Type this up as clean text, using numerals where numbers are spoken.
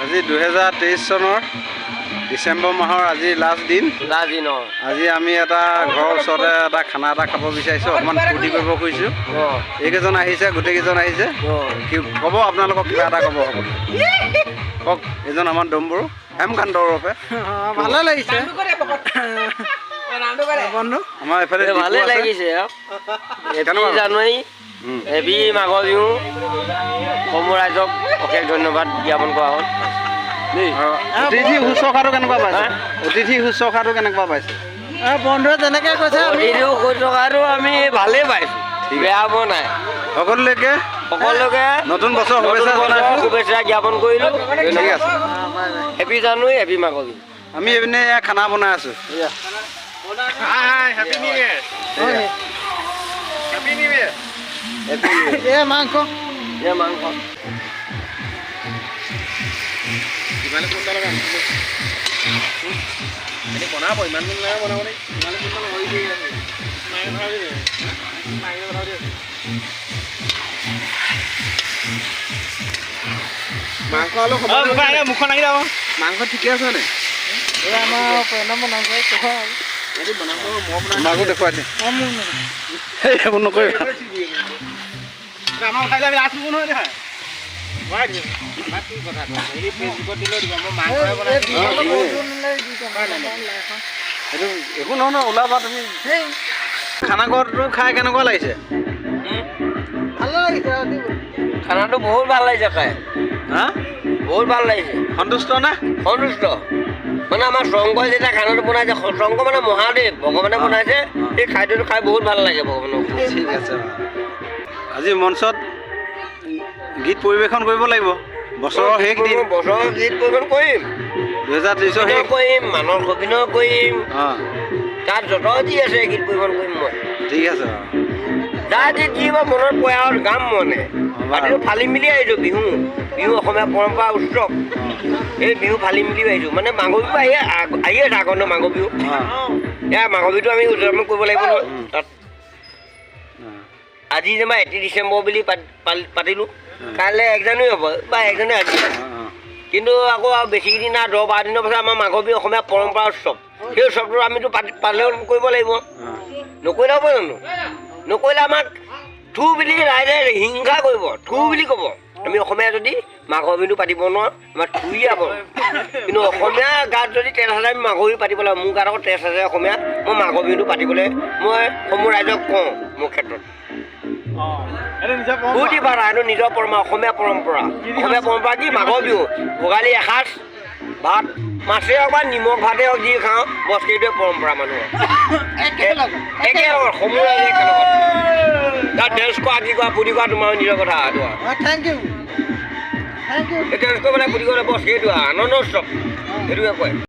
আজি 2023 চনৰ ডিচেম্বৰ মাহৰ আজি লাষ্ট দিন। আজি আমি এটা ঘৰৰ ওচৰতে এটা খানা এটা খাব বিচাৰিছোঁ, অকণমান ফূৰ্তি কৰিব খুজিছোঁ। এইকেইজন আহিছে, গোটেইকেইজন আহিছে। কি ক'ব আপোনালোকক, কিবা এটা ক'ব হ'ব কওক। এইজন আমাৰ ডম্বৰু হেমকান্তৰ ওৰফে। ভালে লাগিছে আমাৰ এইফালে ভালে লাগিছে। জানুৱাৰী হেভি মাঘৰ বিহু সমূহ ৰাইজক অশেষ ধন্যবাদ জ্ঞাপন কৰা হ'ল। অতিথি শুশ্ৰূষাটো কেনেকুৱা পাইছে? অতিথি শুশ্ৰূষাটো কেনেকুৱা পাইছে? বন্ধুৱে যেনেকৈ কৈছে অতিথি শুশ্ৰূষাটো আমি ভালেই পাইছোঁ, বেয়া পোৱা নাই। সকলোকে নতুন বছৰ শুভেচ্ছা জ্ঞাপন কৰিলোঁ। ঠিক আছে, হেপী জানুৱাৰী, হেপী মাঘৰ বিহু। আমি এইপিনে খানা বনাই আছোঁ। মাংস মাংস বনাব ইমান বনাব মাংস অলপ মুখখন লাগি যাব। মাংস ঠিকে আছে নে? মাংস দেখুৱাই দে, এইবোৰ নকৰিব। আমাৰ খাইলে আমি লাষ্ট নহয় নহয়। একো নহয়, ওলাবা তুমি। খানা ঘৰটো খাই কেনেকুৱা লাগিছে? খানাটো বহুত ভাল লাগিছে খাই। হা, বহুত ভাল লাগিছে। সন্তুষ্ট নে? সন্তুষ্ট মানে আমাৰ শংকৰে যেতিয়া খানাটো বনাইছে, শংকৰ মানে মহাদেৱ ভগৱানে বনাইছে, সেই খাদ্যটো খাই বহুত ভাল লাগে ভগৱানক। ঠিক আছে, আজি মঞ্চত গীত পৰিৱেশন কৰিব লাগিব। বছৰৰ শেষ দিন, বছৰৰ গীত পৰিৱেশন কৰিম। 2023 শেষ কৰিম, মানস অভিনয় কৰিম। তাত যত যি আছে গীত পৰিৱেশন কৰিম মই। ঠিক আছে, তাত যি মই মনত পৰে আৰু গাম মনে। ৰাতিটো ফালি মেলি আহিছোঁ। বিহু অসমীয়া পৰম্পৰা উৎসৱ, এই বিহু ফালি মেলি আহিছোঁ। মানে মাঘৰ বিহু আহি আছে আগত মাঘৰ বিহু। এয়া মাঘৰ বিহুটো আমি উদযাপন কৰিব লাগিব নহয়। তাত আজি যেনিবা 31 ডিচেম্বৰ বুলি পাতিলোঁ, কাইলৈ 1 জানুৱাৰী হ'ব বা 1 জানুৱাৰী আজি। কিন্তু আকৌ বেছিকেইদিন 10-12 দিনৰ পাছত আমাৰ মাঘৰ বিহু অসমীয়া পৰম্পৰা উৎসৱ। সেই উৎসৱটো আমিতো পালন কৰিব লাগিব। নকৰিলে হ'ব জানো? নকৰিলে আমাক থু বুলি ৰাইজে হিংসা কৰিব, থু বুলি ক'ব। আমি অসমীয়া যদি মাঘৰ বিহুটো পাতিব নোৱাৰোঁ, আমাৰ থুৰীয়া পাব। কিন্তু অসমীয়া গাত যদি তেজ আছে, আমি মাঘৰ বিহু পাতিব লাগিব। মোৰ গাত আকৌ তেজ আছে অসমীয়া, মই মাঘৰ বিহুটো পাতিবলৈ মই সমূহ ৰাইজক কওঁ। মোৰ ক্ষেত্ৰত ফূৰ্তি পাৰা, এইটো নিজৰ অসমীয়া পৰম্পৰা। অসমীয়া পৰম্পৰা কি? মাঘৰ বিহু ভোগালী এসাঁজ ভাত, মাছেই হওক বা নিমখ ভাতেই হওক, যি খাওঁ বছ সেইটোৱে পৰম্পৰা মানুহৰ। একেলগত সমূহ ৰাইজে একেলগত তাত ডেন্স কৰা, কি কৰা, ফূৰ্তি কৰা, তোমাৰ নিজৰ কথা। Thank U. ডেন্স কৰিব লাগে, ফূৰ্তি কৰিব লাগে, বছ সেইটোৱে আনন্দ উৎসৱ, সেইটোৱে কয়।